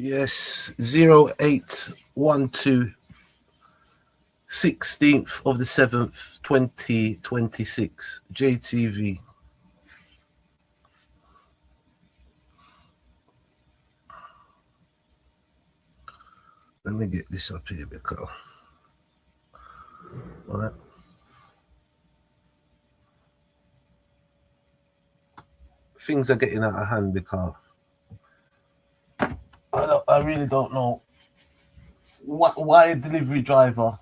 Yes, 0812, 16th of the 7th, 2026, JTV. Let me get this up here because, all right. Things are getting out of hand because I really don't know why a delivery driver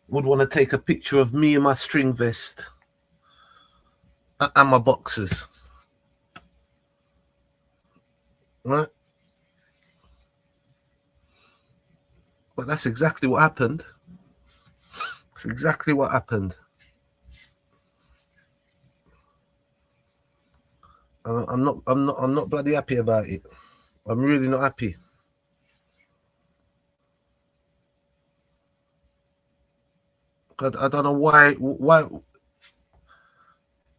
would want to take a picture of me in my string vest and my boxers, right? But that's exactly what happened. That's exactly what happened. I'm not bloody happy about it. I'm really not happy. I don't know why,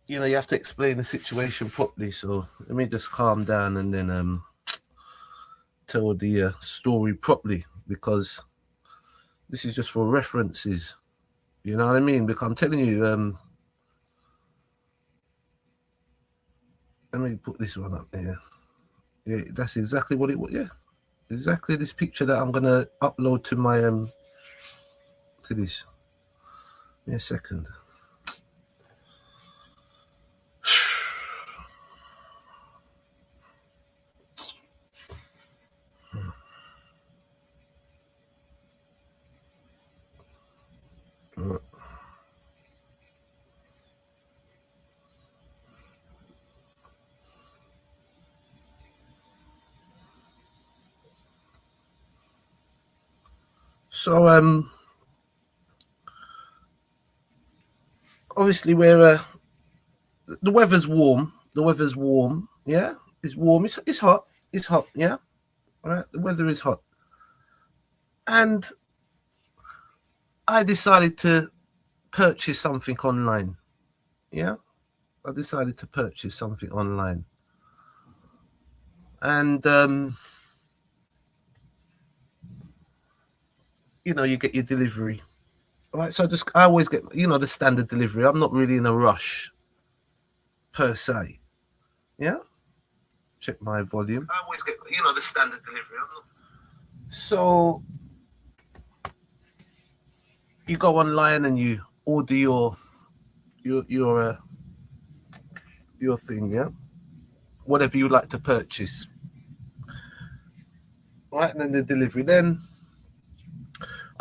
you know, you have to explain the situation properly. So let me just calm down and then tell the story properly, because this is just for references. You know what I mean? Because I'm telling you, let me put this one up there. Yeah, that's exactly what it was. Yeah, exactly this picture that I'm gonna upload to my to this. Give me a second. So obviously we're the weather's warm. The weather's warm. Yeah, it's warm. It's hot. It's hot. Yeah, all right. The weather is hot, and I decided to purchase something online. Yeah, I decided to purchase something online, and you know, you get your delivery. All right, so I always get, you know, the standard delivery. I'm not really in a rush per se. Yeah, check my volume. I always get, you know, the standard delivery. So you go online and you order your thing, yeah, whatever you like to purchase. Right, and then the delivery. Then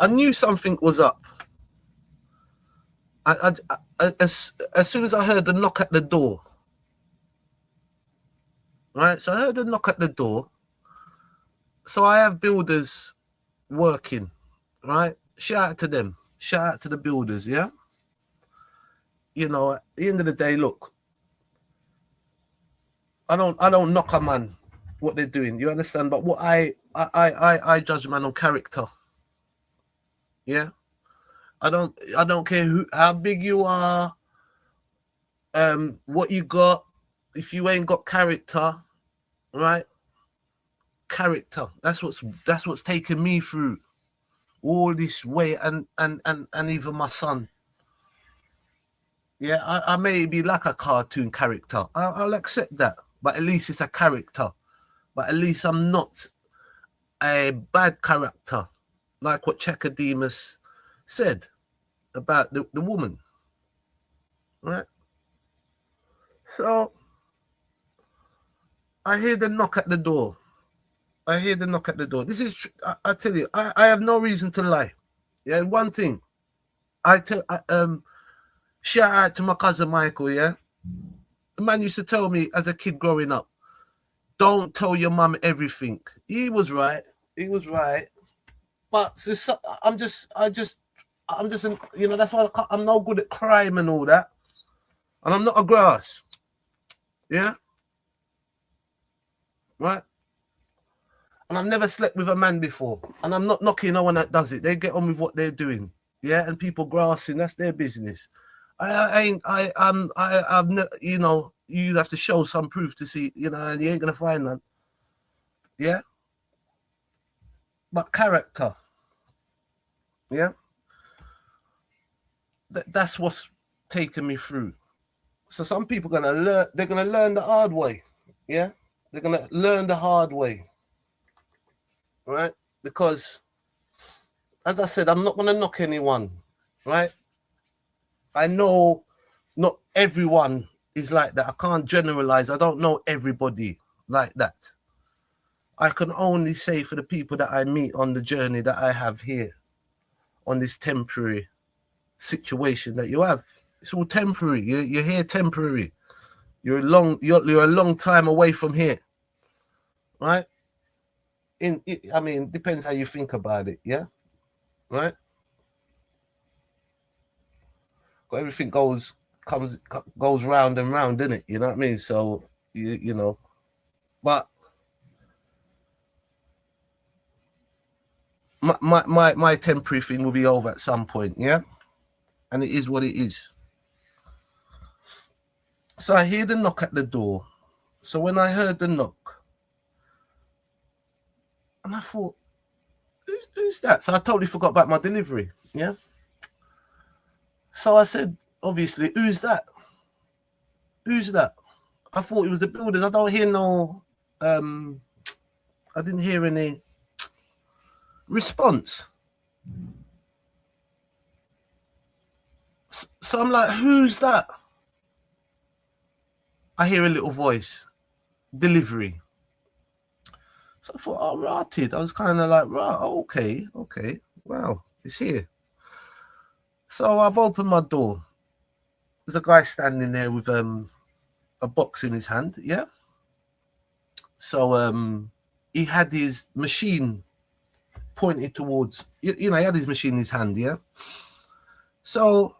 I knew something was up. As soon as I heard the knock at the door, right? So I heard the knock at the door. So I have builders working, right? Shout out to them. Shout out to the builders, yeah? You know, at the end of the day, look, I don't knock a man what they're doing, you understand? But what I judge a man on character. Yeah? I don't care how big you are, what you got. If you ain't got character, right? Character. That's what's taken me through all this way, and even my son. Yeah, I may be like a cartoon character. I'll accept that, but at least it's a character. But at least I'm not a bad character, like what Chakademus said about the woman. Right? So I hear the knock at the door. This is, I tell you, I have no reason to lie. Yeah, one thing. Shout out to my cousin Michael, yeah? The man used to tell me as a kid growing up, don't tell your mum everything. He was right. But I'm just, you know, that's why I'm no good at crime and all that. And I'm not a grass. Yeah? Right? And I've never slept with a man before. And I'm not knocking no one that does it. They get on with what they're doing. Yeah? And people grassing, that's their business. I'm you know, you have to show some proof to see, you know, and you ain't gonna find none. yeah, but character, yeah, that's what's taken me through. So some people are gonna learn. They're gonna learn the hard way, yeah. They're gonna learn the hard way, right? Because, as I said, I'm not gonna knock anyone, right? I know not everyone is like that. I can't generalize. I don't know everybody like that. I can only say for the people that I meet on the journey that I have here, on this temporary situation that you have. It's all temporary. You're here temporary. You're a long time away from here, right? I mean, depends how you think about it, yeah, right? But everything goes round and round, doesn't it? You know what I mean? So you know, but my temporary thing will be over at some point, yeah, and it is what it is. So I hear the knock at the door. So when I heard the knock, and I thought, who's that? So I totally forgot about my delivery, yeah. So I said, obviously, who's that? Who's that? I thought it was the builders. I don't hear no, I didn't hear any response. So I'm like, who's that? I hear a little voice, delivery. So I thought, oh, rotted. I was kind of like, right, okay, wow, it's here. So I've opened my door. There's a guy standing there with a box in his hand, yeah. So he had his machine pointed towards, you know, he had his machine in his hand, yeah. So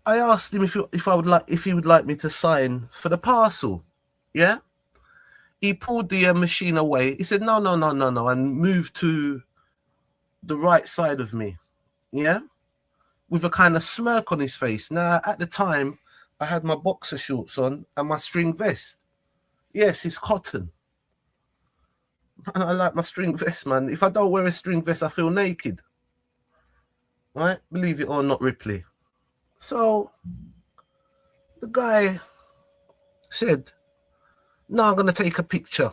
I asked him if he would like me to sign for the parcel, yeah. He pulled the machine away. He said no, and moved to the right side of me, yeah, with a kind of smirk on his face. Now at the time, I had my boxer shorts on and my string vest. Yes, it's cotton. And I like my string vest, man. If I don't wear a string vest, I feel naked. Right? Believe it or not, Ripley. So the guy said, no, I'm going to take a picture.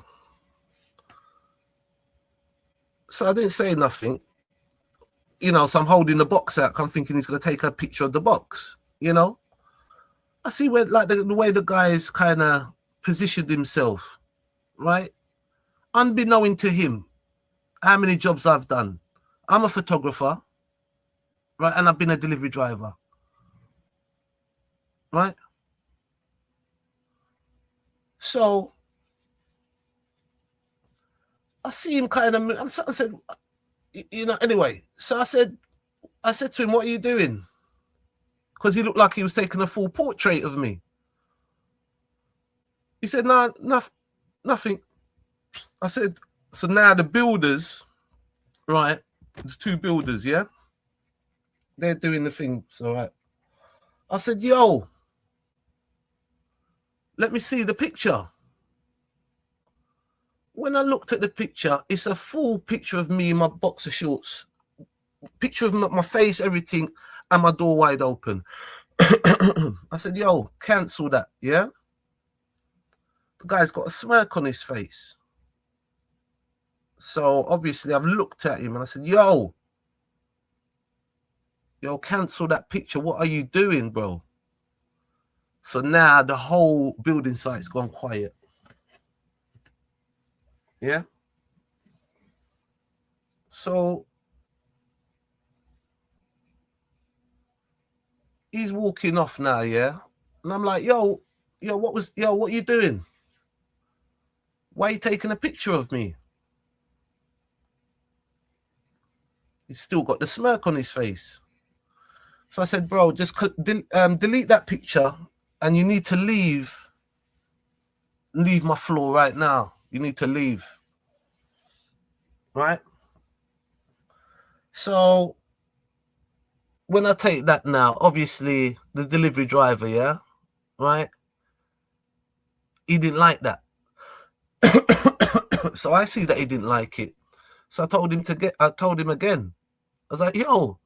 So I didn't say nothing. You know, so I'm holding the box out. I'm thinking he's going to take a picture of the box, you know. I see where, like, the way the guy's kind of positioned himself, right? Unbeknown to him, how many jobs I've done. I'm a photographer, right? And I've been a delivery driver, right? So I see him kind of, I said, you know, anyway. So I said to him, what are you doing? Because he looked like he was taking a full portrait of me. He said, no, nothing. I said, so now the builders, right? There's two builders, yeah? They're doing the thing, so right. I said, yo, let me see the picture. When I looked at the picture, it's a full picture of me in my boxer shorts. Picture of my face, everything, and my door wide open. I said, yo, cancel that, yeah? The guy's got a smirk on his face. So obviously I've looked at him and I said, yo, cancel that picture. What are you doing, bro? So now the whole building site's gone quiet. Yeah. So he's walking off now, yeah. And I'm like, yo, what are you doing? Why are you taking a picture of me? He's still got the smirk on his face. So I said, bro, just delete that picture and you need to leave my floor right now. You need to leave. Right? So when I take that now, obviously the delivery driver, yeah, right? he didn't like that. So I see that he didn't like it. So I told him again. I was like, yo,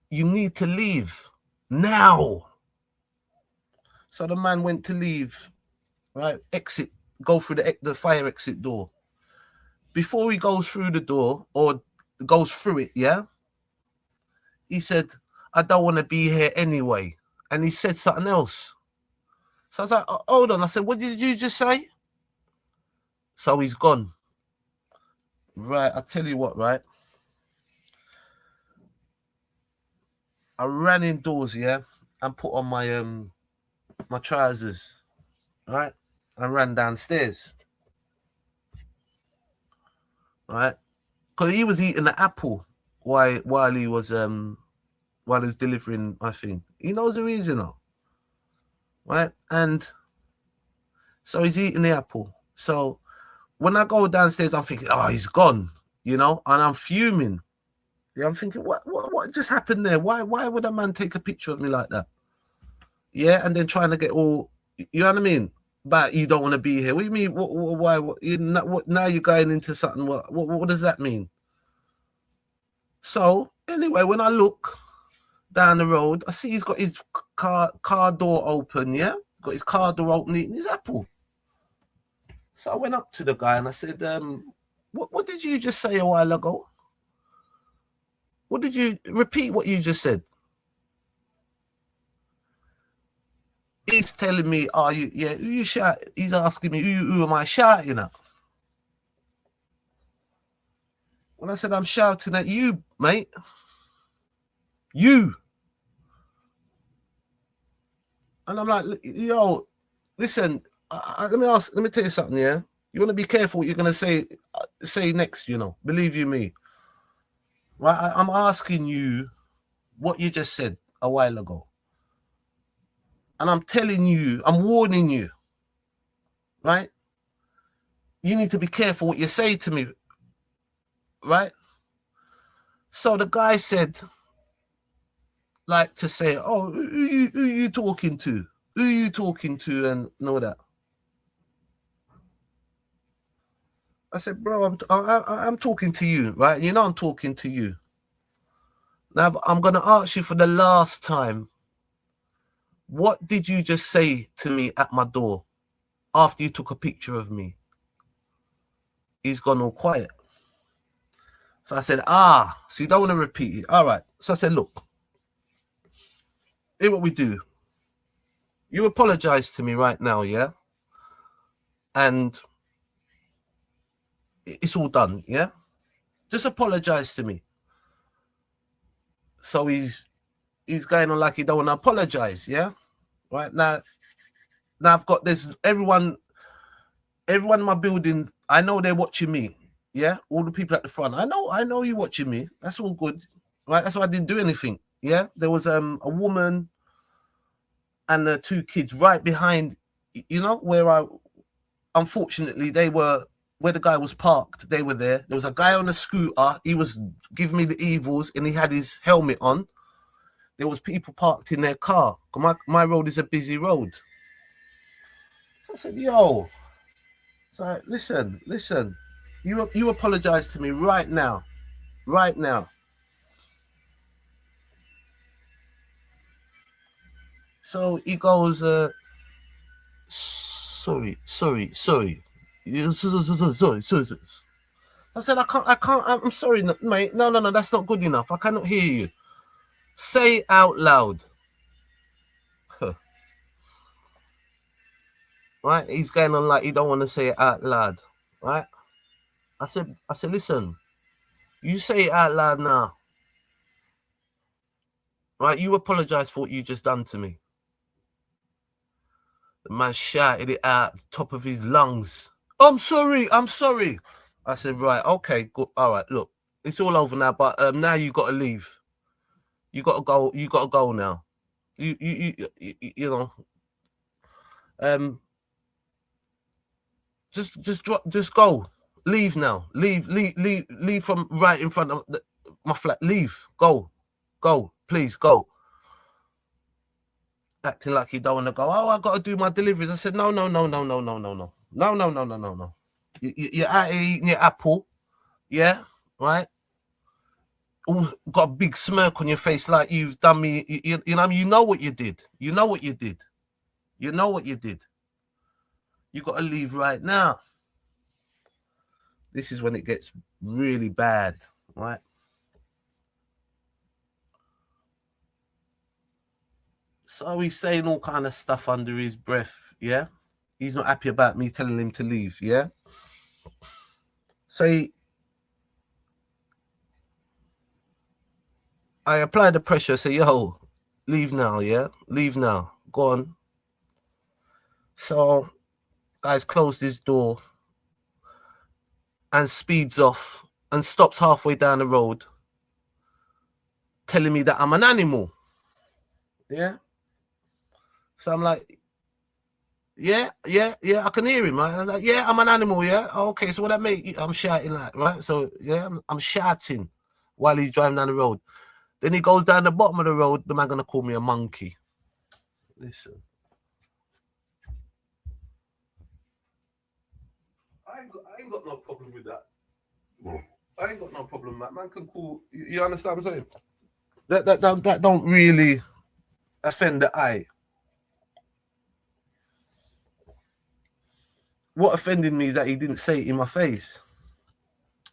you need to leave now. So the man went to leave, right? Exit, go through the fire exit door. Before he goes through the door or goes through it, yeah, he said, I don't want to be here anyway. And he said something else. So I was like, hold on. I said, what did you just say? So he's gone. Right, I'll tell you what, right? I ran indoors, yeah, and put on my my trousers, right? And ran downstairs, right? Because he was eating an apple while he was delivering my thing. He knows the reason, though, right? And so he's eating the apple. So when I go downstairs, I'm thinking, oh, he's gone, you know, and I'm fuming. Yeah, I'm thinking, what just happened there? Why would a man take a picture of me like that? Yeah, and then trying to get all, you know what I mean? But you don't want to be here. What do you mean? Why? Now you're going into something. What does that mean? So anyway, when I look down the road, I see he's got his car door open. Yeah, got his car door open, eating his apple. So I went up to the guy and I said, what did you just say a while ago? What did you repeat? What you just said? He's telling me, "Oh, who you shout?" He's asking me, "Who am I shouting at?" When I said, "I'm shouting at you, mate. You." And I'm like, "Yo, listen. Let me tell you something. Yeah, you want to be careful what you're gonna say next. You know, believe you me. Right? I'm asking you what you just said a while ago, and I'm telling you, I'm warning you. Right? You need to be careful what you say to me. Right?" So the guy said, like to say, "Oh, who you talking to? Who you talking to?" and all that. I said, "Bro, I'm talking to you, right? You know I'm talking to you. Now I'm gonna ask you for the last time. What did you just say to me at my door after you took a picture of me?" He's gone all quiet. So I said, so you don't want to repeat it. All right. So I said, look, here's what we do. You apologize to me right now, yeah? And it's all done, yeah? Just apologize to me. So he's going on like he don't want to apologize, yeah? Right now I've got this everyone in my building. I know they're watching me, yeah. All the people at the front. I know you watching me. That's all good, right? That's why I didn't do anything. Yeah, there was a woman and 2 kids right behind. You know where unfortunately they were. Where the guy was parked, they were there. There was a guy on a scooter. He was giving me the evils, and he had his helmet on. There was people parked in their car. My road is a busy road. So I said, "Yo," so listen. You apologize to me right now. So he goes, sorry. Sorry. I said, I can't, I'm sorry, mate. No, that's not good enough. I cannot hear you. Say out loud. Right? He's going on like he don't want to say it out loud. Right? I said, listen, you say it out loud now. Right? You apologize for what you just done to me. The man shouted it out at the top of his lungs. I'm sorry. I said, right, okay, good. All right, look, it's all over now, but now you got to leave. You got to go now. You know, just go. Leave now. Leave from right in front of my flat. Leave. Go. Please go. acting like he don't want to go. Oh, I got to do my deliveries. I said, no. You're out here eating your apple, yeah, right? Ooh, got a big smirk on your face like you've done me. You know what you did. You know what you did. You know what you did. You got to leave right now. This is when it gets really bad, right? So he's saying all kind of stuff under his breath, yeah? He's not happy about me telling him to leave, yeah? So I apply the pressure, say, yo, leave now, yeah? Leave now. Go on. So guy's closed his door and speeds off and stops halfway down the road telling me that I'm an animal. Yeah? So I'm like, yeah, I can hear him, right? I was like, yeah, I'm an animal, yeah? Oh, okay, so what that make? I'm shouting like, right? So, yeah, I'm shouting while he's driving down the road. Then he goes down the bottom of the road, the man gonna call me a monkey. Listen. I ain't got no problem with that. I ain't got no problem with that. Man can call, you understand what I'm saying? That don't really offend the eye. What offended me is that he didn't say it in my face.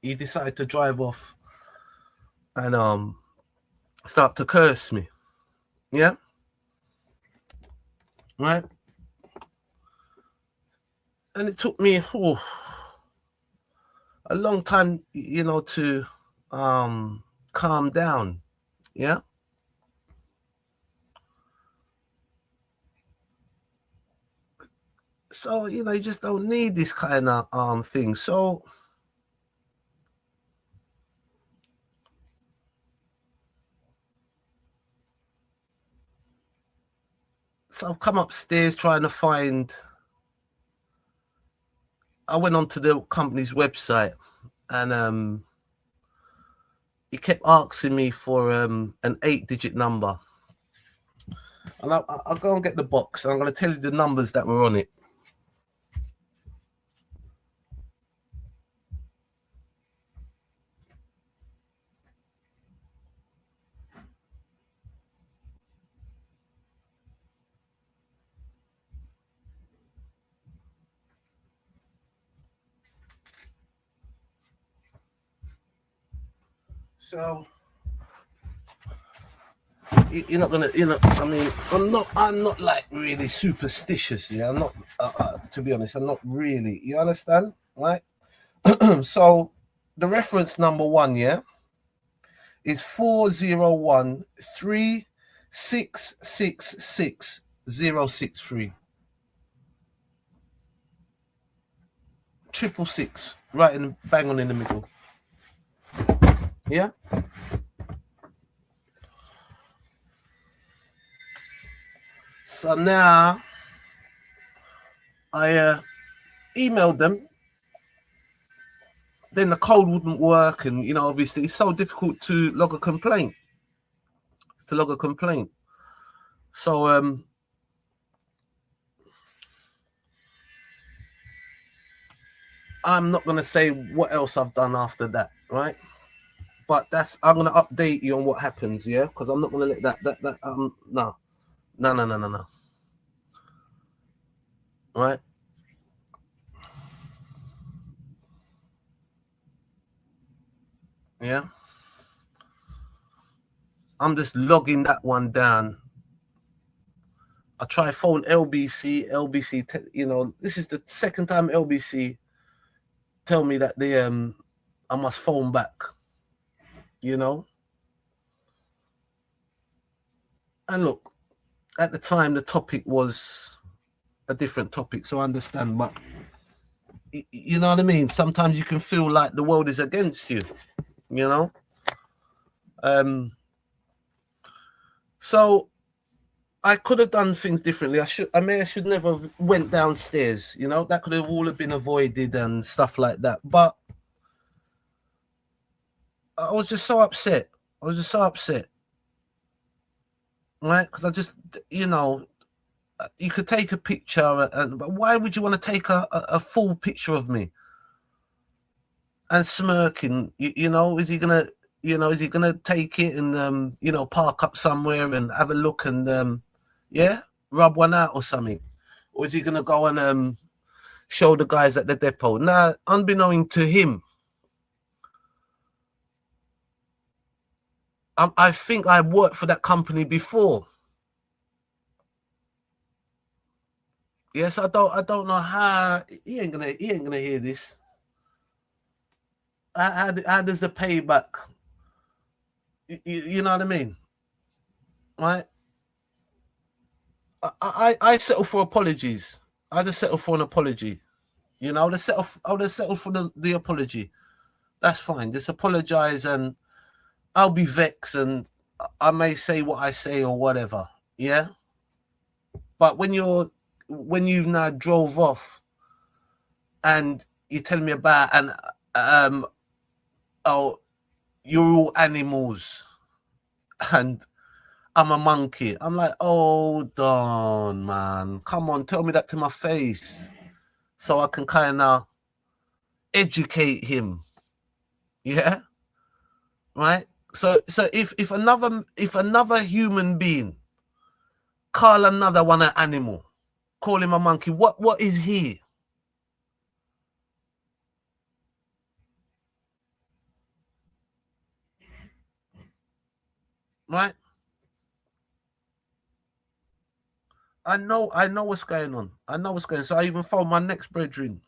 He decided to drive off and start to curse me. Yeah? Right? And it took me a long time, you know, to calm down. Yeah? So, you know, you just don't need this kind of thing. So I've come upstairs trying to find. I went onto the company's website and he kept asking me for an 8-digit number. And I'll go and get the box and I'm going to tell you the numbers that were on it. So you're not gonna, you know. I mean, I'm not like really superstitious. Yeah, I'm not. To be honest, I'm not really. You understand, right? So the reference number 1, yeah, is 401-3666063. 666, right in bang on in the middle. Yeah. So now I emailed them. Then the code wouldn't work, and you know, obviously, it's so difficult to log a complaint. So I'm not gonna say what else I've done after that, right? But I'm gonna update you on what happens, yeah, because I'm not gonna let that no. Right? Yeah. I'm just logging that one down. I try phone LBC, you know, this is the second time LBC tell me that they I must phone back, you know. And look, at the time the topic was a different topic, so I understand, but you know what I mean? Sometimes you can feel like the world is against you, you know. So I could have done things differently. I should never have went downstairs, you know. That could have all have been avoided and stuff like that. But I was just so upset. Right? Because I just, you know, you could take a picture, but why would you want to take a full picture of me and smirking? You know, is he gonna, is he gonna take it and park up somewhere and have a look and yeah, rub one out or something, or is he gonna go and show the guys at the depot? Now, unbeknown to him, I think I worked for that company before. Yes, I don't know how he ain't gonna hear this. How does the payback? You know what I mean, right? I settle for apologies. I just settle for an apology. You know, I'll just settle for the apology. That's fine. Just apologize and I'll be vexed and I may say what I say or whatever. Yeah. But when you've now drove off and you tell me about oh, you're all animals and I'm a monkey. I'm like, hold on, man. Come on, tell me that to my face so I can kind of educate him. Yeah. Right. So if another human being call another one an animal, call him a monkey, what is he? Right? I know what's going on. I know what's going on. So I even found my next brethren.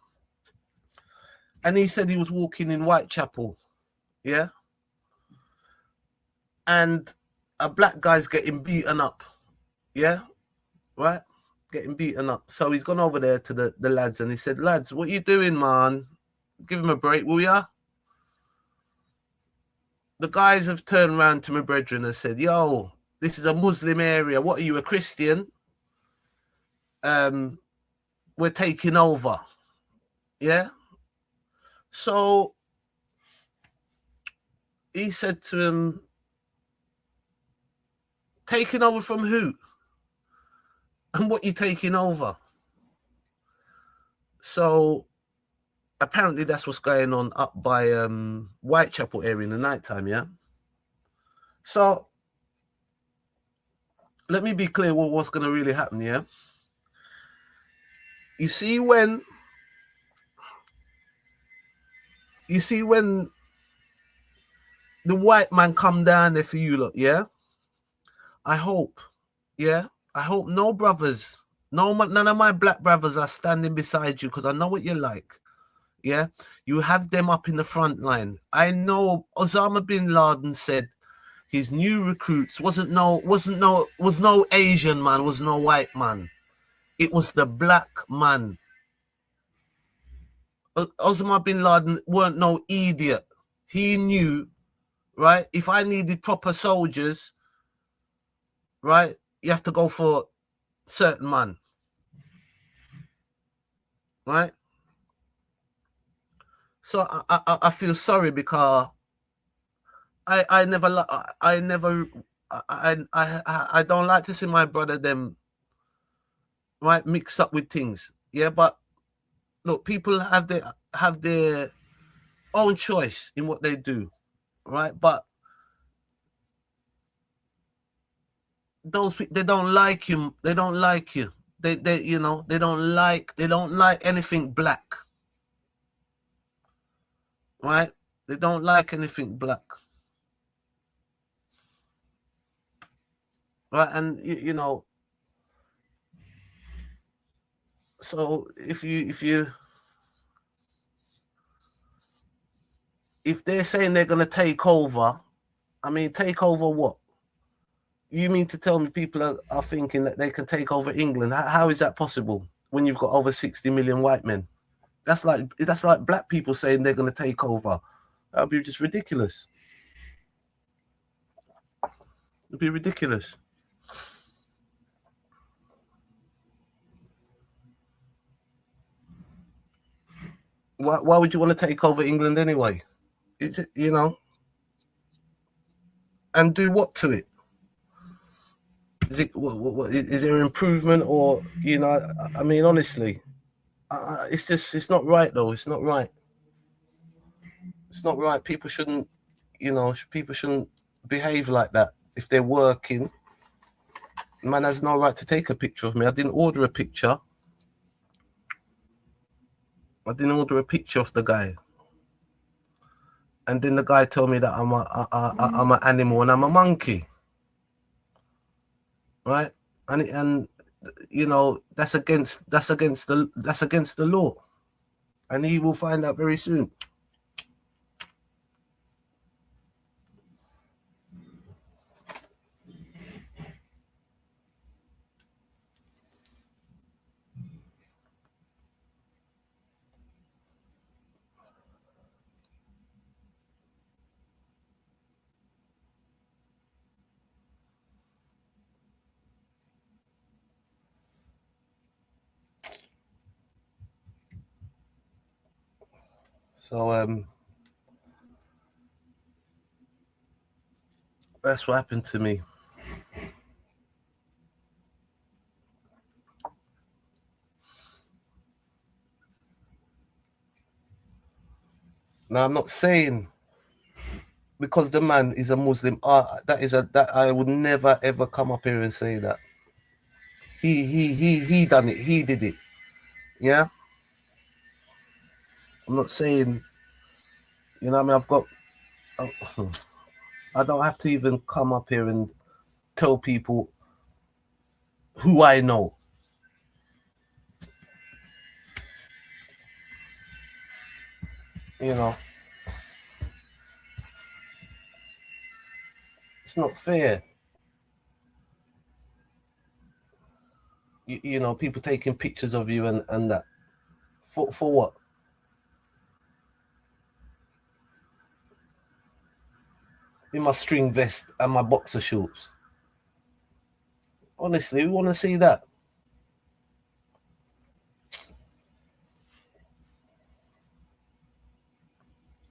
And he said he was walking in Whitechapel. Yeah. And a black guy's getting beaten up. Yeah. Right? Getting beaten up. So he's gone over there to the lads and he said, lads, what you doing, man? Give him a break, will ya? The guys have turned around to my brethren and said, yo, this is a Muslim area. What are you, a Christian? We're taking over. Yeah. So he said to him, taking over from who? And what you taking over? So apparently that's what's going on up by Whitechapel area in the nighttime, yeah? So let me be clear what's going to really happen, yeah? You see when the white man come down there for you lot, yeah? I hope no brothers, none of my black brothers are standing beside you because I know what you're like. Yeah, you have them up in the front line. I know Osama bin Laden said his new recruits was no Asian man, was no white man. It was the black man. Osama bin Laden weren't no idiot. He knew, right? If I needed proper soldiers, right, you have to go for certain man, right? So I feel sorry because I don't like to see my brother them right mix up with things. Yeah, but look, people have their own choice in what they do, right? But those people, they don't like you. They don't like you. They they don't like anything black, right? They don't like anything black, right? And so if they're saying they're gonna take over, I mean, take over what? You mean to tell me people are thinking that they can take over England? How is that possible when you've got over 60 million white men? That's like black people saying they're going to take over. That would be just ridiculous. It'd be ridiculous. Why would you want to take over England anyway? It's, and do what to it? Is it? Is there improvement, or you know? I mean, honestly, it's just it's not right though. It's not right. It's not right. People shouldn't, you know, people shouldn't behave like that. If they're working, man has no right to take a picture of me. I didn't order a picture. I didn't order a picture of the guy. And then the guy told me that I'm an animal and I'm a monkey, right? And you know that's against the law, and he will find out very soon. So that's what happened to me. Now I'm not saying because the man is a Muslim, that I would never ever come up here and say that. He done it. He did it. Yeah. I'm not saying, you know what I mean, I've got I don't have to even come up here and tell people who I know. You know, it's not fair. You know, people taking pictures of you and that. For what? In my string vest and my boxer shorts. Honestly, we want to see that.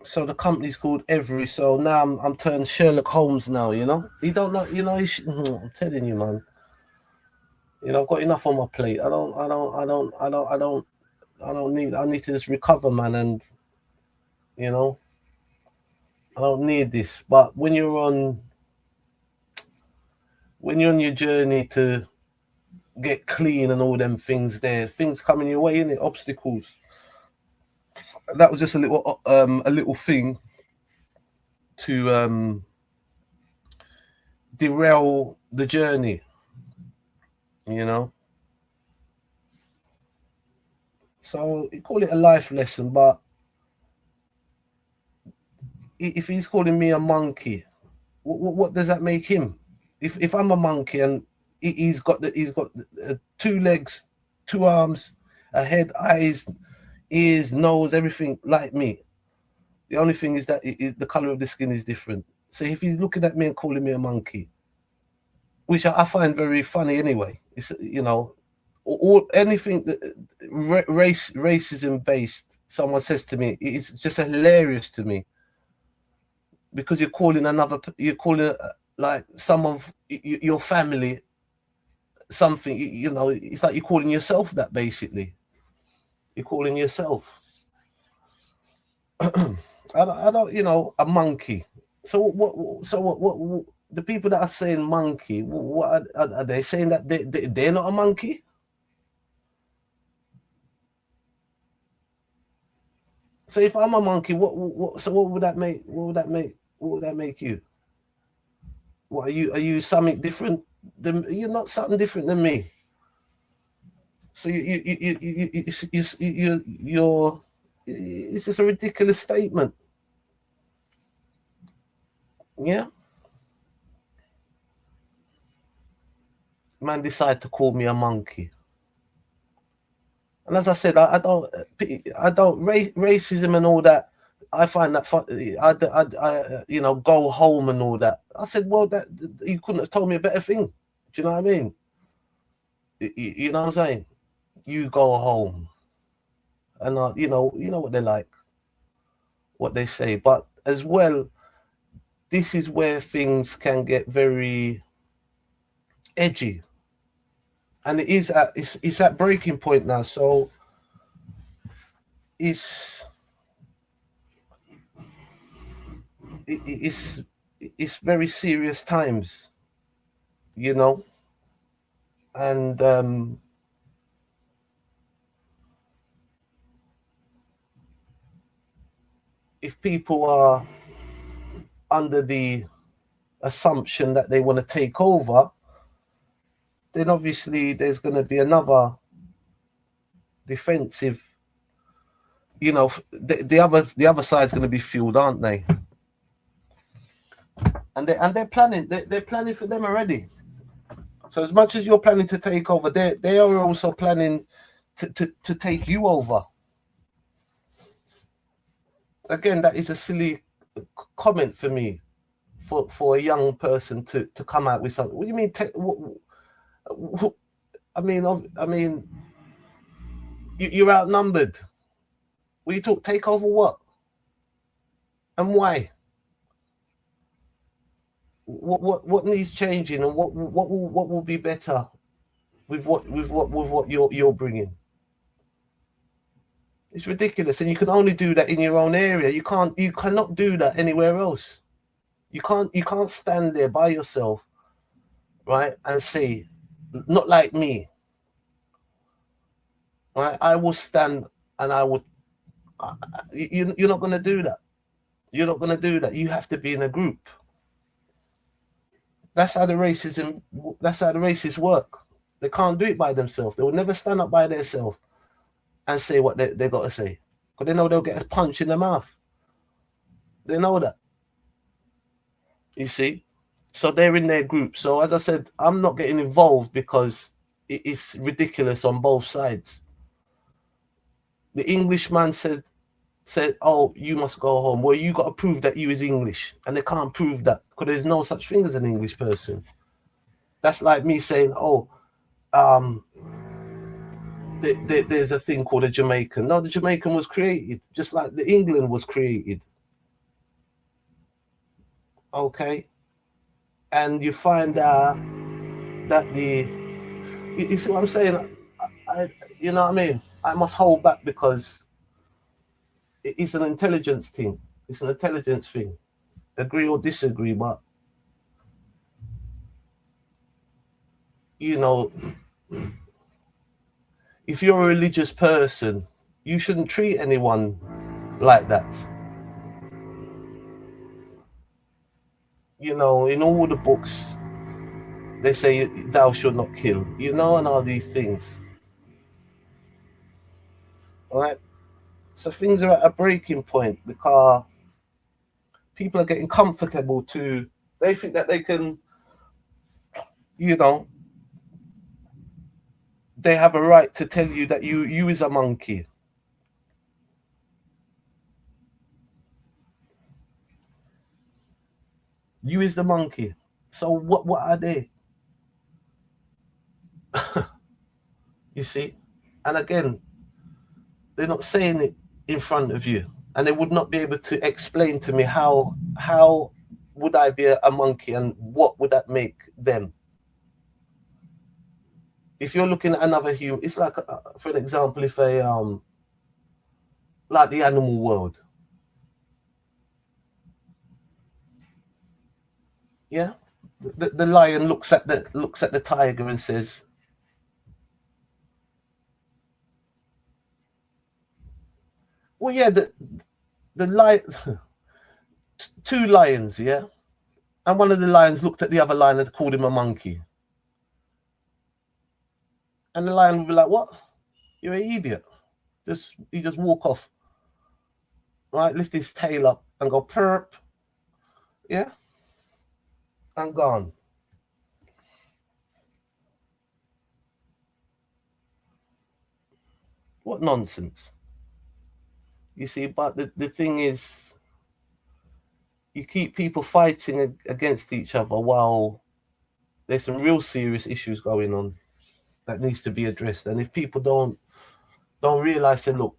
So the company's called EVRI. So now I'm turned Sherlock Holmes now. You know, you don't know. You know, I'm telling you, man. You know, I've got enough on my plate. I don't need. I need to just recover, man. And you know, I don't need this. But when you're on your journey to get clean and all them things, things coming your way, innit? Obstacles. That was just a little thing to derail the journey, you know. So you call it a life lesson, but if he's calling me a monkey, what does that make him? If I'm a monkey and he's got two legs, two arms, a head, eyes, ears, nose, everything like me. The only thing is that the color of the skin is different. So if he's looking at me and calling me a monkey, which I find very funny anyway, it's, you know, all anything that racism based, someone says to me, it's just hilarious to me because you're calling like some of your family something, you know, it's like you're calling yourself that basically. You're calling yourself. I don't, you know, a monkey. So what? The people that are saying monkey, what are they saying that they're not a monkey? So if I'm a monkey, so what would that make? What would that make? What would that make you? What are you? Are you something different? You're not something different than me. So you're. It's just a ridiculous statement. Yeah. Man decide to call me a monkey. And as I said, I don't racism and all that. I find that fun. You know, go home and all that. I said, well, that you couldn't have told me a better thing. Do you know what I mean? You know what I'm saying? You go home, and you know what they're like, what they say. But as well, this is where things can get very edgy, and it's at breaking point now. So it's it's it's very serious times, you know, and if people are under the assumption that they want to take over, then obviously there's going to be another defensive. You know, the other side's going to be fueled, aren't they? And they're planning. They're planning for them already. So as much as you're planning to take over, they are also planning to take you over. Again, that is a silly comment for me, for a young person to come out with something. What do you mean? I mean, you're outnumbered. What you talk? Take over what? And why? What needs changing, and what will be better with what you're bringing? It's ridiculous, and you can only do that in your own area. You cannot do that anywhere else. You can't stand there by yourself, right, and say, not like me. Right? I will stand, and I would. You're not going to do that. You're not going to do that. You have to be in a group. That's how the racists work. They can't do it by themselves. They will never stand up by themselves and say what they got to say, because they know they'll get a punch in the mouth. They know that. You see, so they're in their group. So as I said, I'm not getting involved because it's ridiculous on both sides. The Englishman said, "Oh, you must go home." Well, you got to prove that you is English, and they can't prove that because there's no such thing as an English person. That's like me saying, "Oh, there's a thing called a Jamaican." No, the Jamaican was created just like the England was created. Okay, and you find out that you see what I'm saying? You know what I mean? I must hold back because it's an intelligence thing. It's an intelligence thing. Agree or disagree, but you know, if you're a religious person, you shouldn't treat anyone like that. You know, in all the books, they say thou should not kill, you know, and all these things. All right. So things are at a breaking point because people are getting comfortable they think that they can, you know, they have a right to tell you that you is a monkey. You is the monkey. So what are they? You see? And again, they're not saying it in front of you. And they would not be able to explain to me how would I be a monkey and what would that make them? If you're looking at another human, it's like, for an example, if like the animal world. Yeah, the lion looks at the tiger and says, "Well, yeah, the lion, two lions, yeah, and one of the lions looked at the other lion and called him a monkey, and the lion would be like, "What? You're an idiot." He just walk off, right? Lift his tail up and go perp, yeah, and gone. What nonsense. You see, but the thing is, you keep people fighting against each other while there's some real serious issues going on that needs to be addressed. And if people don't realize that, look,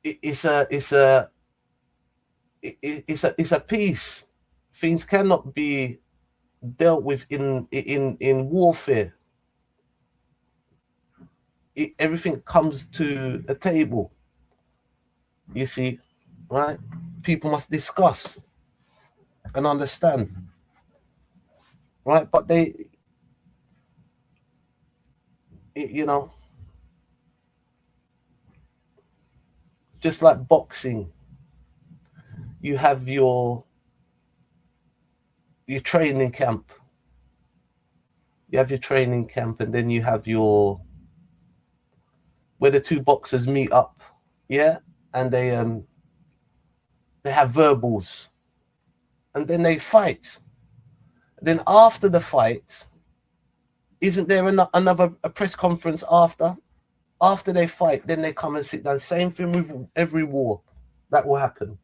it's a piece. things cannot be dealt with in warfare. Everything comes to a table, you see, right? People must discuss and understand, right? But they, you know, just like boxing, you have your training camp. You have your training camp, and then you have your where the two boxers meet up, yeah, and they have verbals, and then they fight. Then after the fight, isn't there another a press conference after? After they fight, then they come and sit down. Same thing with every war that will happen.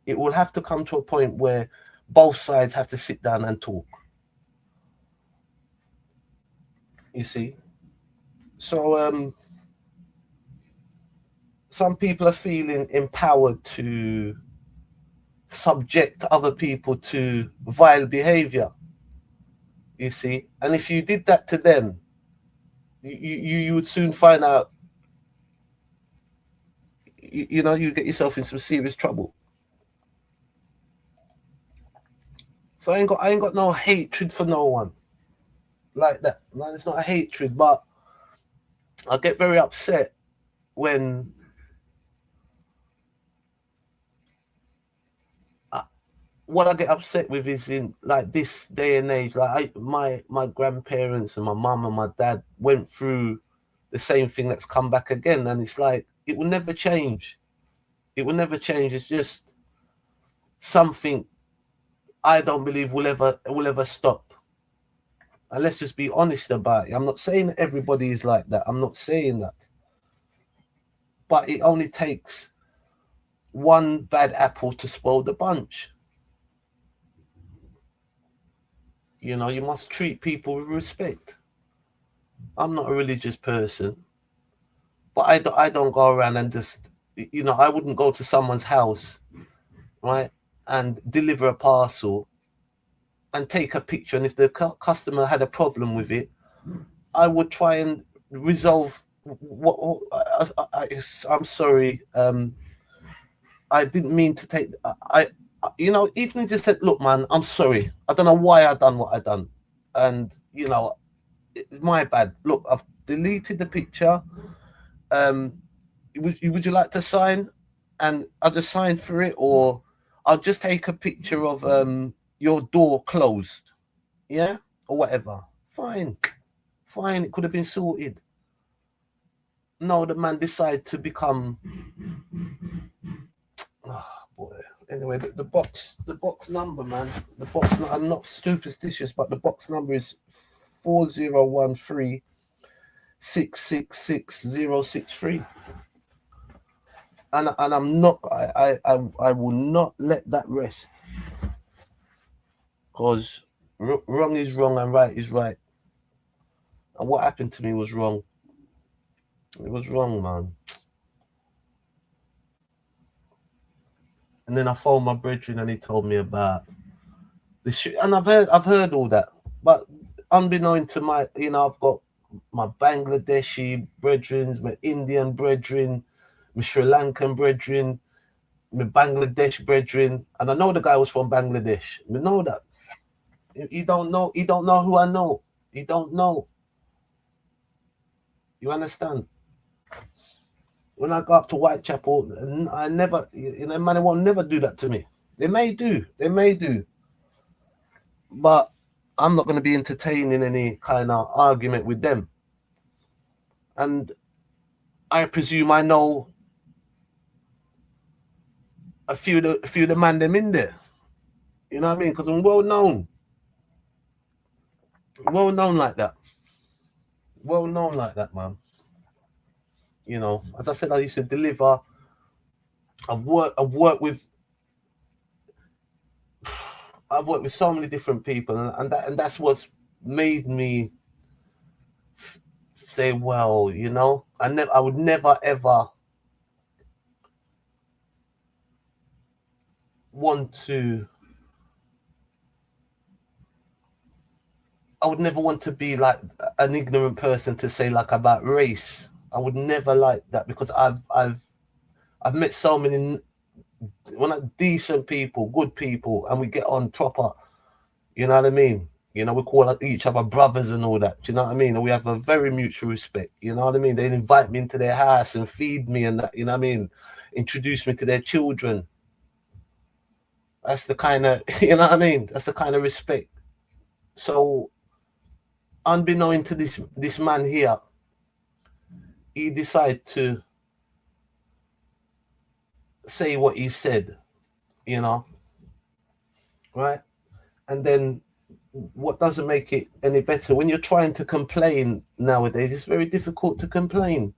It will have to come to a point where both sides have to sit down and talk. You see? So some people are feeling empowered to subject other people to vile behavior. You see? And if you did that to them, you would soon find out, you know, you get yourself in some serious trouble. So I ain't got no hatred for no one like that. Man, it's not a hatred, but I get very upset when what I get upset with is in like this day and age. Like my grandparents and my mum and my dad went through the same thing that's come back again, and it's like it will never change. It will never change. It's just something I don't believe will ever stop. And let's just be honest about it. I'm not saying that everybody is like that. I'm not saying that. But it only takes one bad apple to spoil the bunch. You know, you must treat people with respect. I'm not a religious person, but I don't go around and just, you know, I wouldn't go to someone's house, right, and deliver a parcel and take a picture. And if the customer had a problem with it, I would try and resolve what I'm sorry. I didn't mean to take. You know, even just said, "Look, man, I'm sorry. I don't know why I done what I done, and you know, it's my bad. Look, I've deleted the picture. Would you like to sign? And I'll just sign for it, or I'll just take a picture of your door closed, yeah, or whatever. Fine, fine. It could have been sorted. No, the man decided to become. Oh boy. Anyway, the box number, man. The box. I'm not superstitious, but the box number is 4013666063. And I'm not. I will not let that rest, because wrong is wrong and right is right. And what happened to me was wrong. It was wrong, man. And then I phoned my brethren and he told me about the shit. And I've heard all that, but unbeknown to my, you know, I've got my Bangladeshi brethren, my Indian brethren, my Sri Lankan brethren, my Bangladesh brethren, and I know the guy was from Bangladesh. I know that. He don't know. He don't know who I know. He don't know. You understand? When I go up to Whitechapel, I never, you know, man, they won't never do that to me. They may do, but I'm not going to be entertaining any kind of argument with them. And I presume I know a few of the man them in there. You know what I mean? Because I'm well known like that. Well known like that, man. You know, as I said, I used to deliver. I've worked with so many different people, and that's what's made me say, well, you know, I would never ever want to I would never want to be like an ignorant person to say like about race. I would never like that, because I've met so many decent people, good people, and we get on proper. You know what I mean? You know, we call each other brothers and all that. Do you know what I mean? And we have a very mutual respect. You know what I mean? They invite me into their house and feed me and that. You know what I mean? Introduce me to their children. That's the kind of, you know what I mean? That's the kind of respect. So, unbeknown to this man here, he decided to say what he said, you know, right? And then what doesn't make it any better, when you're trying to complain nowadays, it's very difficult to complain.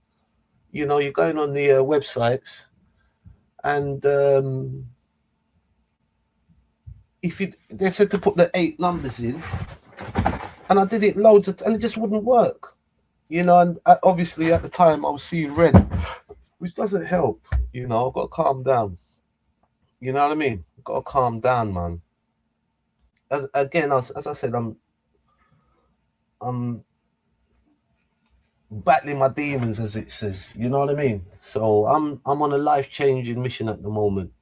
You know, you're going on the websites, and they said to put the 8 numbers in, and I did it loads and it just wouldn't work. You know, and obviously at the time I was seeing red, which doesn't help. You know, I've got to calm down. You know what I mean? I've got to calm down, man. As I said, I'm battling my demons, as it says. You know what I mean? So I'm on a life-changing mission at the moment.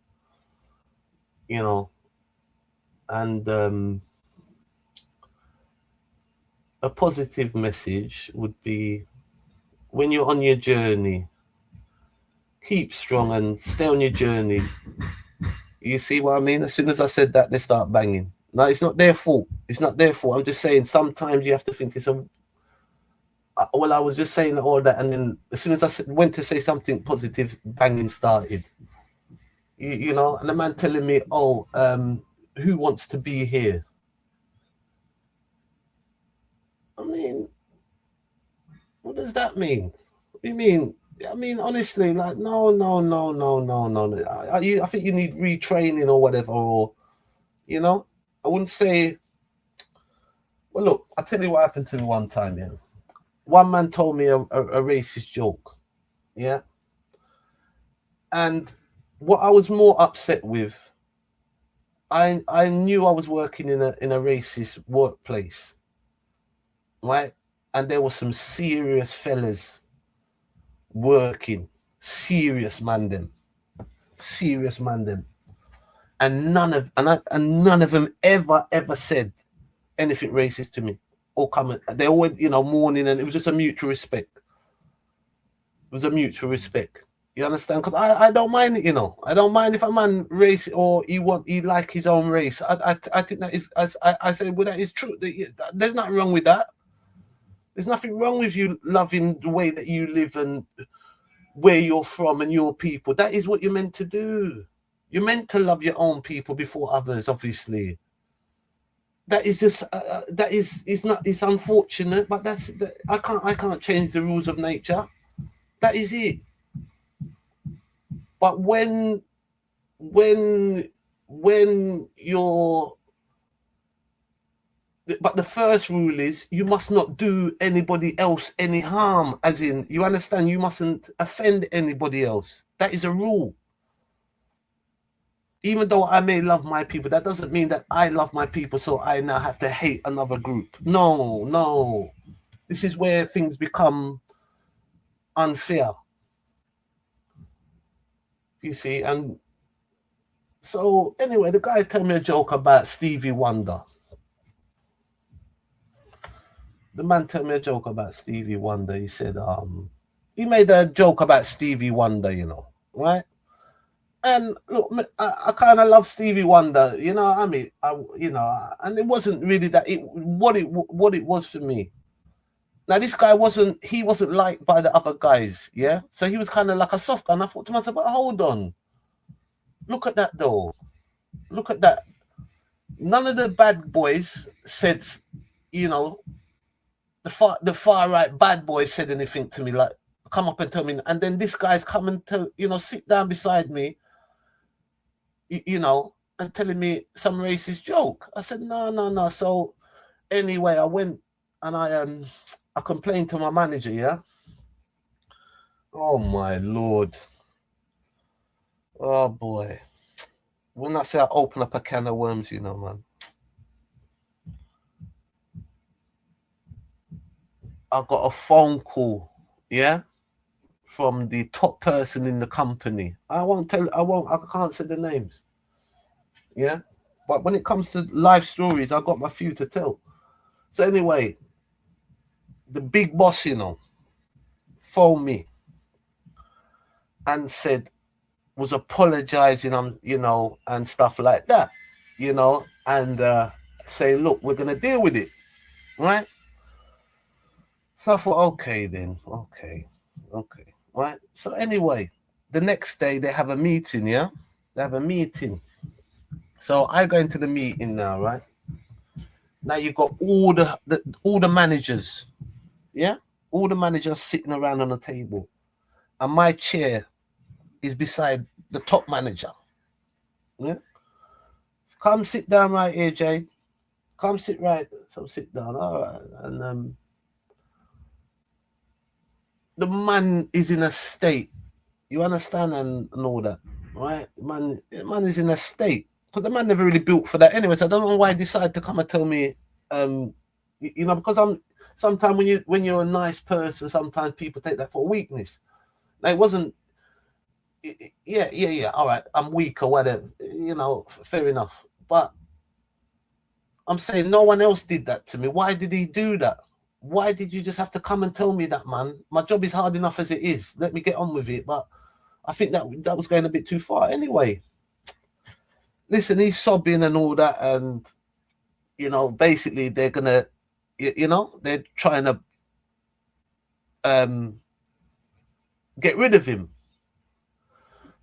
You know, and a positive message would be, when you're on your journey, keep strong and stay on your journey. You see what I mean? As soon as I said that, they start banging. No, it's not their fault. It's not their fault. I'm just saying sometimes you have to think it's a. Well, I was just saying all that, and then as soon as I went to say something positive, banging started. You know, and the man telling me, "Oh, who wants to be here?" I mean, what does that mean? What do you mean? I mean, honestly, like, no. I think you need retraining or whatever, or, you know, I wouldn't say. Well, look, I'll tell you what happened to me one time. Yeah, one man told me a racist joke. Yeah, and what I was more upset with, I knew I was working in a racist workplace, right? And there were some serious fellas working, serious man them, and none of them ever said anything racist to me, or come. They always, you know, mourning, and it was just a mutual respect. It was a mutual respect. You understand? Because I don't mind it, you know. I don't mind if a man race, or he like his own race. I think that is, as I say, well, that is true. There's nothing wrong with that. There's nothing wrong with you loving the way that you live and where you're from and your people. That is what you're meant to do. You're meant to love your own people before others, obviously. That is just that is, it's not, it's unfortunate, but I can't change the rules of nature. That is it. But when you're, but the first rule is you must not do anybody else any harm, as in, you understand, you mustn't offend anybody else. That is a rule. Even though I may love my people, that doesn't mean that I love my people, so I now have to hate another group. No. This is where things become unfair. You see, and so anyway, the guy told me a joke about Stevie Wonder. The man told me a joke about Stevie Wonder. He said, he made a joke about Stevie Wonder, you know, right? And look, I kind of love Stevie Wonder, you know. I mean, you know, and it wasn't really that what it was for me. Now, this guy wasn't liked by the other guys, yeah. So he was kind of like a soft guy. And I thought to myself, but hold on, look at that though, look at that. None of the bad boys said, you know, the far right bad boys said anything to me, like come up and tell me. And then this guy's come and tell, you know, sit down beside me, you know, and telling me some racist joke. I said, no. So anyway, I went and I complained to my manager, yeah. Oh my Lord. Oh boy. When I say I open up a can of worms, you know, man. I got a phone call, yeah, from the top person in the company. I can't say the names, yeah. But when it comes to life stories, I got my few to tell. So anyway, the big boss, phoned me and said, was apologizing on, and stuff like that, and saying, look, we're gonna deal with it, right? So I thought, okay then, okay, right. So anyway, the next day they have a meeting, yeah? They have a meeting. So I go into the meeting now, right? Now you've got all the managers, yeah? All the managers sitting around on the table. And my chair is beside the top manager. Yeah? Come sit down right here, Jay. Come sit right. So sit down. All right. And the man is in a state. You understand and all that, right? Man is in a state. Because the man never really built for that anyway. So I don't know why he decided to come and tell me, because I'm sometimes when you're a nice person, sometimes people take that for weakness. Now it wasn't. Yeah. All right, I'm weak or whatever. Fair enough. But I'm saying no one else did that to me. Why did he do that? Why did you just have to come and tell me that, man? My job is hard enough as it is. Let me get on with it. But I think that was going a bit too far. Anyway, listen, he's sobbing and all that, and basically they're gonna, they're trying to get rid of him.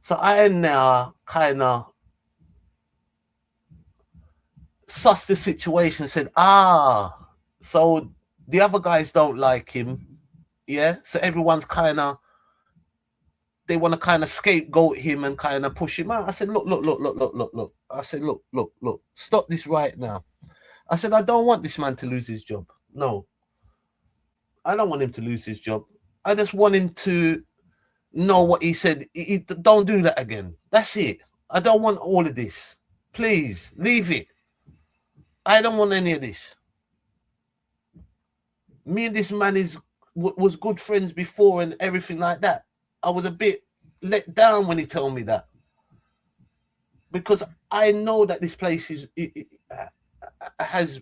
So I now kind of sussed the situation and said, so the other guys don't like him, yeah? So everyone's they want to kind of scapegoat him and kind of push him out. I said, look. I said, look, stop this right now. I said, I don't want this man to lose his job. No, I don't want him to lose his job. I just want him to know what he said. Don't do that again. That's it. I don't want all of this. Please, leave it. I don't want any of this. Me and this man was good friends before and everything like that. I was a bit let down when he told me that, because I know that this place has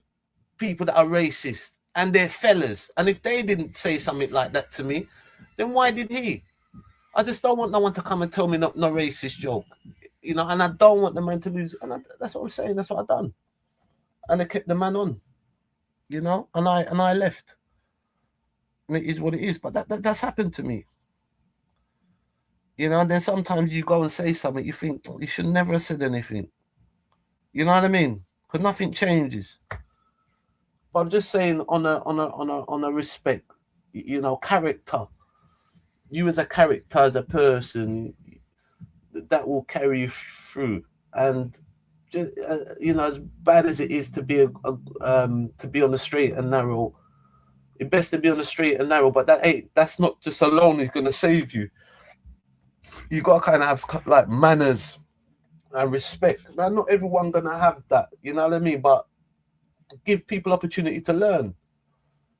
people that are racist and they're fellas. And if they didn't say something like that to me, then why did he? I just don't want no one to come and tell me no racist joke, and I don't want the man to lose. And that's what I'm saying. That's what I've done. And I kept the man on, and I left. And it is what it is. But that's happened to me. And then sometimes you go and say something, you think you should never have said anything. You know what I mean? Because nothing changes. But I'm just saying on a respect, character. You as a character, as a person, that will carry you through. And just, as bad as it is to be to be on the straight and narrow, it's best to be on the straight and narrow. But that's not just alone is going to save you. You got to kind of have like manners and respect. Now, not everyone gonna have that, you know what I mean? But give people opportunity to learn.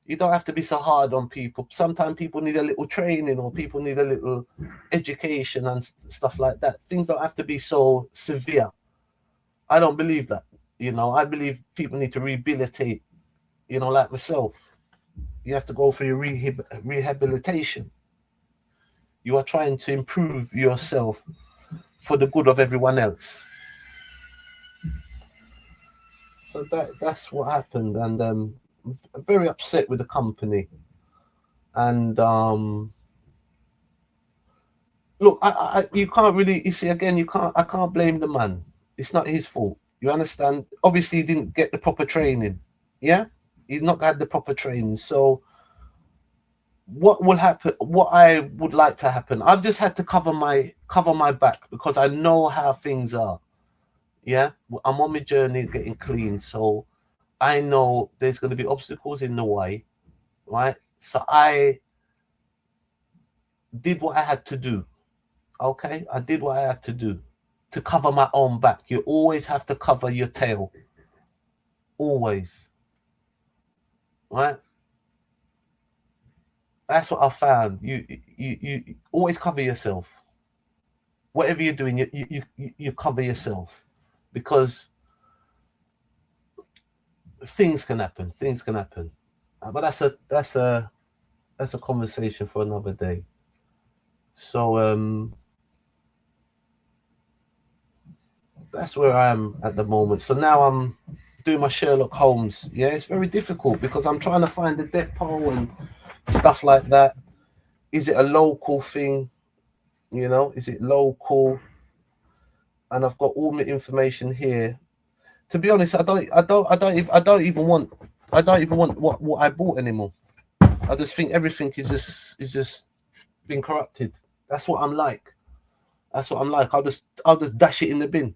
You don't have to be so hard on people. Sometimes people need a little training, or people need a little education and stuff like that. Things don't have to be so severe. I don't believe that. I believe people need to rehabilitate. Like myself, you have to go for your rehabilitation. You are trying to improve yourself for the good of everyone else. So that's what happened, and I'm very upset with the company. And look, you can't really, you see, again, I can't blame the man. It's not his fault. You understand? Obviously, he didn't get the proper training. Yeah, he's not had the proper training. So what will happen? What I would like to happen? I've just had to cover my back, because I know how things are. Yeah, I'm on my journey getting clean, so I know there's going to be obstacles in the way, right? So I did what I had to do. Okay, I did what I had to do to cover my own back. You always have to cover your tail, always, right? That's what I found. You always cover yourself. Whatever you're doing, you cover yourself, because things can happen. Things can happen. But that's a conversation for another day. So that's where I am at the moment. So now I'm doing my Sherlock Holmes. Yeah, it's very difficult because I'm trying to find the depot and stuff like that. Is it a local thing? You know, is it local? And I've got all my information here. To be honest, I don't even want what I bought anymore. I just think everything is just been corrupted. That's what I'm like. That's what I'm like. I'll just dash it in the bin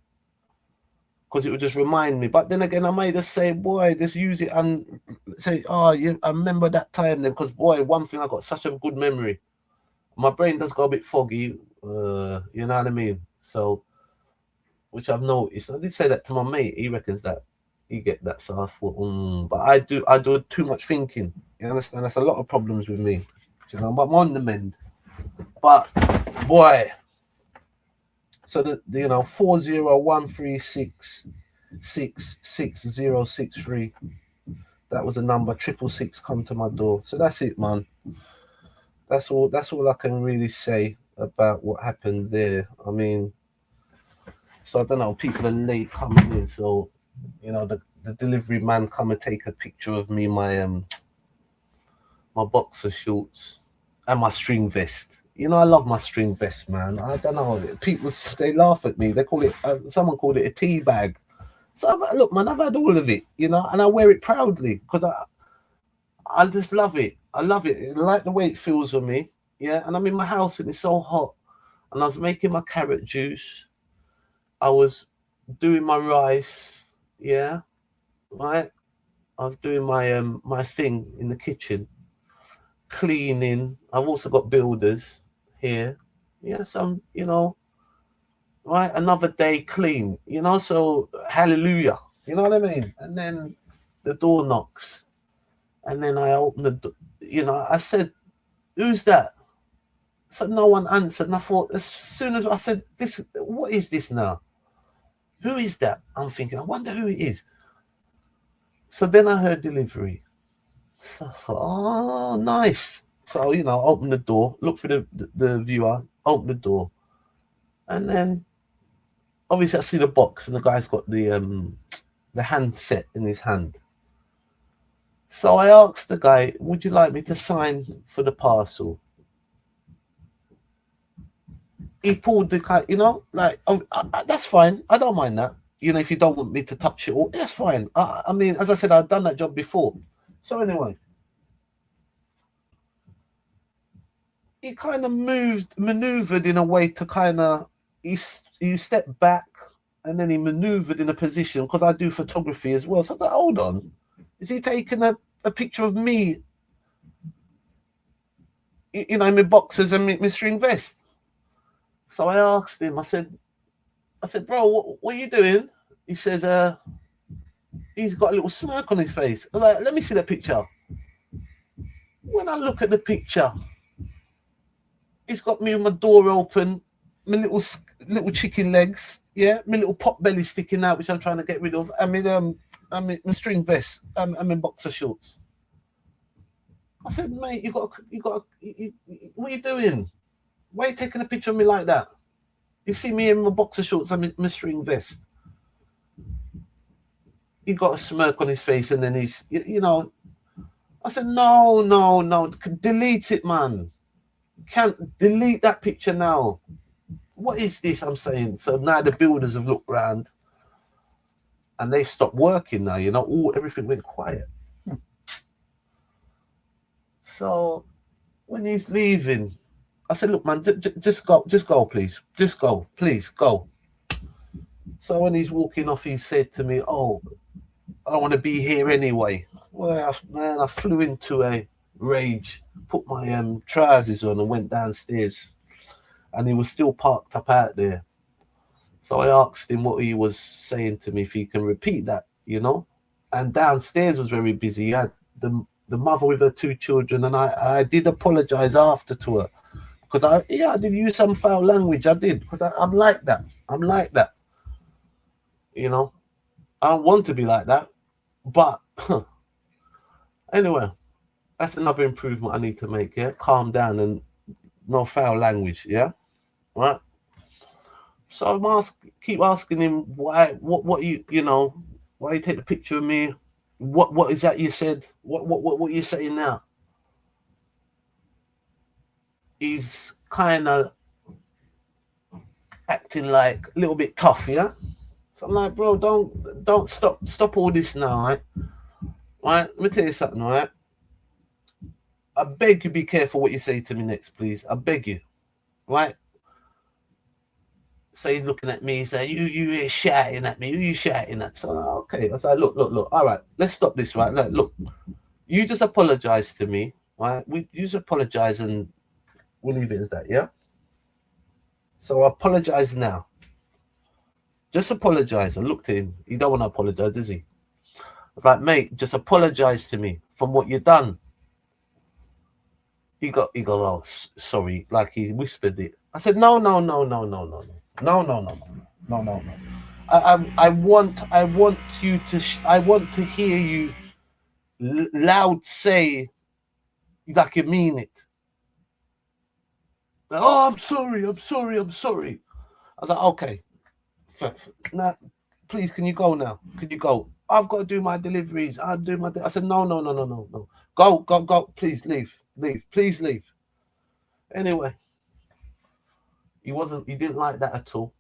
because it would just remind me. But then again, I might just say, boy, just use it and say, oh, yeah, I remember that time then. Because boy, one thing, I got such a good memory. My brain does go a bit foggy. You know what I mean? So, which I've noticed. I did say that to my mate. He reckons that he get that. So I thought, but I do too much thinking. You understand? That's a lot of problems with me. You know, but I'm on the mend. But boy, so the 40136666063. That was a number. 666 come to my door. So that's it, man. That's all. That's all I can really say about what happened there. I mean, so I don't know. People are late coming in, so the delivery man come and take a picture of me, my boxer shorts and my string vest. I love my string vest, man. I don't know. People, they laugh at me. They call it. Someone called it a tea bag. So look, man, I've had all of it, and I wear it proudly because I just love it. I love it. I like the way it feels on me. Yeah, and I'm in my house and it's so hot, and I was making my carrot juice. I was doing my rice. Yeah, right. I was doing my thing in the kitchen, cleaning. I've also got builders here. Yeah, some, right, another day clean, so hallelujah. You know what I mean? And then the door knocks. And then I open the door, I said, who's that? So no one answered. And I thought, as soon as I said, what is this now? Who is that? I'm thinking, I wonder who it is. So then I heard delivery. So I thought, oh, nice. So, open the door, look for the viewer, open the door. And then obviously I see the box and the guy's got the handset in his hand. So I asked the guy, would you like me to sign for the parcel? He pulled the guy, that's fine. I don't mind that. If you don't want me to touch it all, that's fine. I mean, as I said, I've done that job before. So anyway, he kind of maneuvered in a way to kind of, he stepped back and then he maneuvered in a position, because I do photography as well. So I was like, hold on, is he taking a picture of me, in my boxers and my string vest? So I asked him, I said, bro, what are you doing? He says, he's got a little smirk on his face. I'm like, let me see the picture. When I look at the picture, he's got me with my door open, my little chicken legs, yeah, my little pot belly sticking out, which I'm trying to get rid of, and my string vest, and my boxer shorts. I said, mate, what are you doing? Why are you taking a picture of me like that? You see me in my boxer shorts and my string vest. He got a smirk on his face, and then he's, I said, no, delete it, man. Can't delete that picture now. What is this? I'm saying. So now the builders have looked around and they've stopped working now, everything went quiet. So when he's leaving, I said, look, man, just go, please. Just go, please, go. So when he's walking off, he said to me, oh, I don't want to be here anyway. Well, man, I flew into a rage, put my trousers on and went downstairs. And he was still parked up out there. So I asked him what he was saying to me, if he can repeat that, And downstairs was very busy. He had the mother with her 2 children, and I did apologize after to her, because I did use some foul language. I did, because I'm like that. I'm like that. You know, I don't want to be like that, but anyway, that's another improvement I need to make. Yeah, calm down and no foul language. Yeah, right. So I'm keep asking him why, what you know, why you take the picture of me? What is that you said? What you saying now? He's kind of acting like a little bit tough, yeah. So I'm like, bro, don't stop all this now, right? Right? Let me tell you something, right? I beg you, be careful what you say to me next, please. I beg you, right? So he's looking at me, he's saying, you shouting at me, who you shouting at? So okay, I was like, look, all right, let's stop this, right? Like, look, you just apologize to me, right? You just apologize and we'll leave it as that, yeah? So I apologize now. Just apologize. I looked at him. He don't want to apologize, does he? I was like, mate, just apologize to me from what you've done. He go, oh, sorry, like he whispered it. I said, no. I want you to, I want to hear you loud say, like you mean it. Like, oh, I'm sorry. I was like, okay, now, please, can you go now? Can you go? I've got to do my deliveries. I said, no. Go. Please leave. Please leave. Anyway, he didn't like that at all.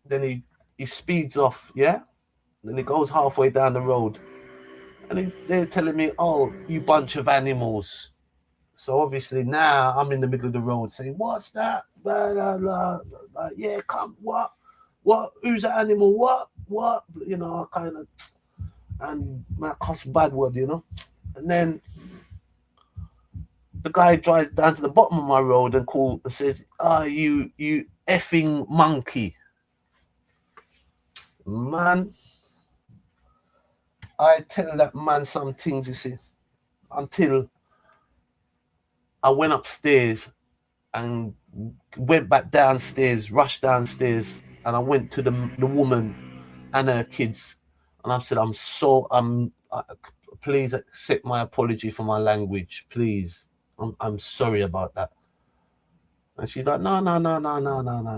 Then he speeds off, yeah? Then he goes halfway down the road. And they're telling me, oh, you bunch of animals. So obviously now I'm in the middle of the road saying, what's that? Blah, blah, blah. Like, yeah, come, what? Who's that animal? What? You know, I kind of, and I cuss bad word, you know? And then the guy drives down to the bottom of my road and says, you effing monkey. Man, I tell that man some things, you see, until I went upstairs and went back downstairs, rushed downstairs, and I went to the woman and her kids, and I said, please accept my apology for my language, please. I'm sorry about that. And she's like, no,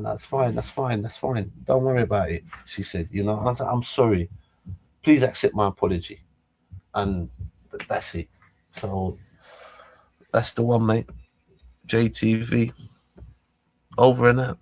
that's fine. Don't worry about it. She said, you know, I was like, I'm sorry. Please accept my apology. And that's it. So that's the one, mate. JTV. Over and out.